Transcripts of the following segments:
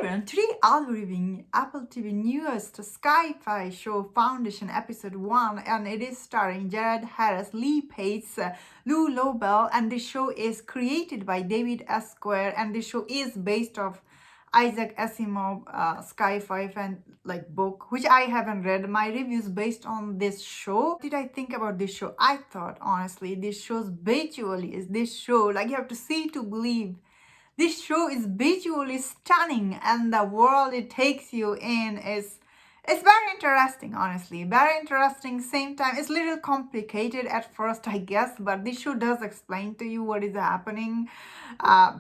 everyone, today I'll be reviewing Apple TV newest sci-fi show Foundation episode 1, and it is starring Jared Harris, Lee Pace, Lou Lobel, and this show is created by David S. Square, and this show is based off Isaac Asimov sci-fi fan book, which I haven't read. My reviews based on this show. What did I think about this show? I thought honestly this show's visually is this show you have to see to believe. This show is visually stunning, and the world it takes you in is it's very interesting, honestly. Very interesting, same time. It's a little complicated at first, I guess, but this show does explain to you what is happening.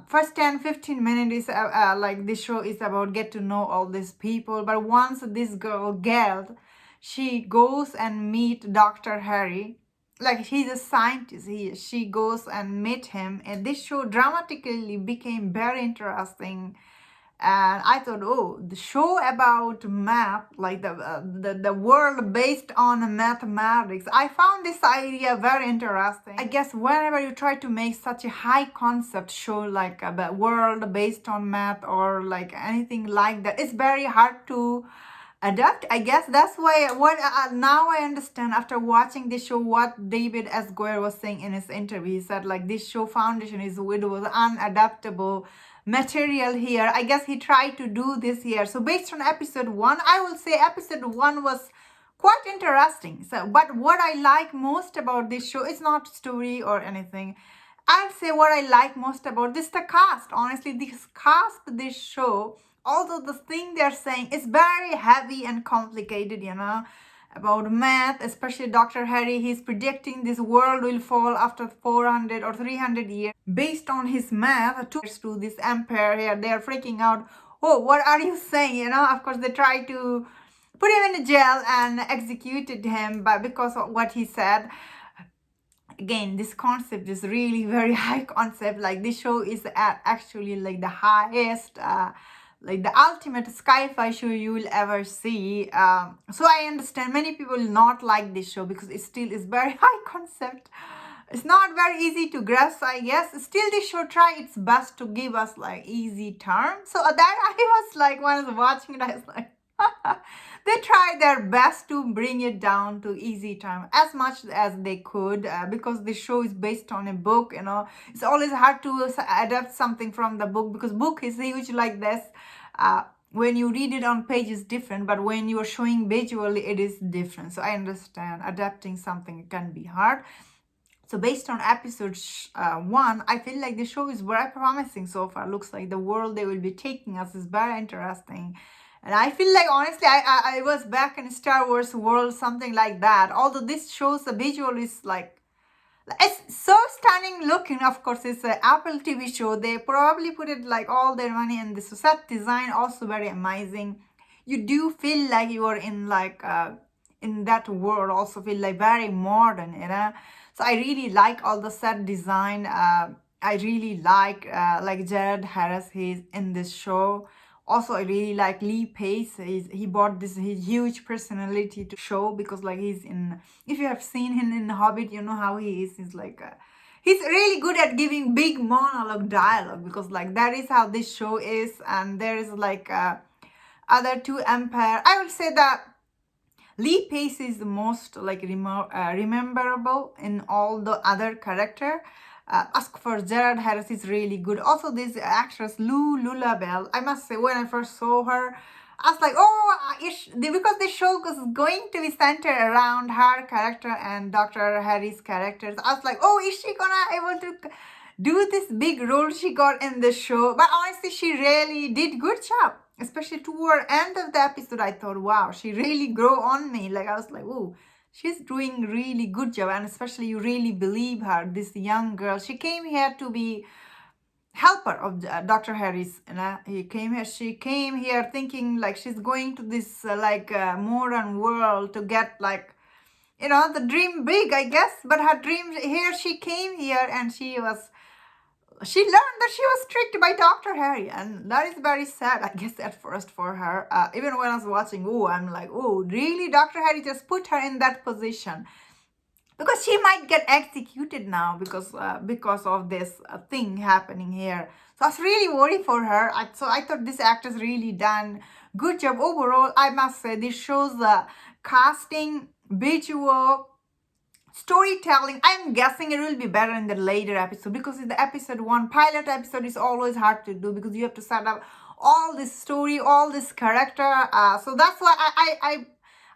First 10-15 minutes is this show is about get to know all these people. But once this girl, Geld, she goes and meet Dr. Harry, he's a scientist, she goes and meet him, and this show dramatically became very interesting. And I thought, oh, the show about math, the world based on mathematics, I found this idea very interesting. I guess whenever you try to make such a high concept show like a world based on math or like anything like that, it's very hard to adapt. I guess that's why now I understand after watching this show what David S. Goyer was saying in his interview. He said this show Foundation is it was unadaptable material here. I guess he tried to do this here. So based on episode 1, I will say episode 1 was quite interesting. So but what I like most about this show is not story or anything. I'd say what I like most about this the cast. Honestly, this cast, this show, although the thing they're saying is very heavy and complicated, about math, especially Dr. Harry, he's predicting this world will fall after 400 or 300 years. Based on his math, to this empire here, they're freaking out. Oh, what are you saying? Of course, they try to put him in a jail and executed him but because of what he said. Again, this concept is really very high concept. This show is actually the highest the ultimate sci-fi show you will ever see. So I understand many people not like this show because it still is very high concept. It's not very easy to grasp, I guess. Still, this show try its best to give us easy terms. So that I was when I was watching it, I was like, they try their best to bring it down to easy term as much as they could because the show is based on a book. It's always hard to adapt something from the book because book is huge like this. When you read it on page is different, but when you are showing visually it is different. So I understand adapting something can be hard. So based on episode 1, I feel the show is very promising so far. Looks like the world they will be taking us is very interesting. And I feel honestly, I was back in Star Wars world, something like that. Although this shows the visual is it's so stunning looking. Of course, it's an Apple TV show. They probably put it all their money in the set design, also very amazing. You do feel you are in in that world, also feel very modern, So I really like all the set design. I really like Jared Harris, he's in this show. Also, I really like Lee Pace. He brought his huge personality to show because he's in. If you have seen him in Hobbit, you know how he is. He's really good at giving big monologue dialogue because that is how this show is. And there is other two empire. I would say that Lee Pace is the most rememberable in all the other character. As for Jared Harris is really good. Also, this actress Lou Lulabelle, I must say, when I first saw her, I was like, oh, because the show was going to be centered around her character and Dr. Harry's characters. I was like, oh, is she gonna able to do this big role she got in the show? But honestly, she really did good job. Especially toward end of the episode, I thought, wow, she really grew on me. I was like, oh, she's doing really good job, and especially you really believe her, this young girl. She came here to be helper of Dr. Harris. She came here thinking she's going to this modern world to get the dream big, I guess. But her dream here, she came here and she learned that she was tricked by Dr. Harry, and that is very sad, I guess, at first for her. Even when I was watching, I'm like, oh, really? Dr. Harry just put her in that position. because she might get executed now because of this thing happening here. So I was really worried for her. So I thought this actress really done good job overall. I must say this shows the casting, visual, storytelling. I'm guessing it will be better in the later episode, because in the episode 1 pilot episode is always hard to do because you have to set up all this story, all this character. So that's why I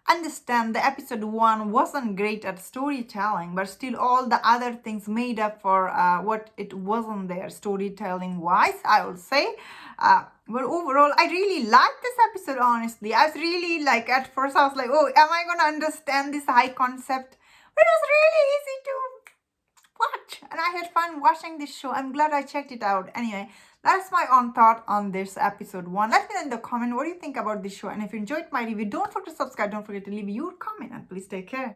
understand the episode 1 wasn't great at storytelling, but still all the other things made up for what it wasn't there storytelling wise, I would say. But overall, I really liked this episode, honestly. I was really like, at first I was like, oh, am I gonna understand this high concept? But it was really easy to watch, and I had fun watching this show. I'm glad I checked it out. Anyway, that's my own thought on this episode 1. Let me know in the comment what do you think about this show, and if you enjoyed my review, don't forget to subscribe, don't forget to leave your comment, and please take care.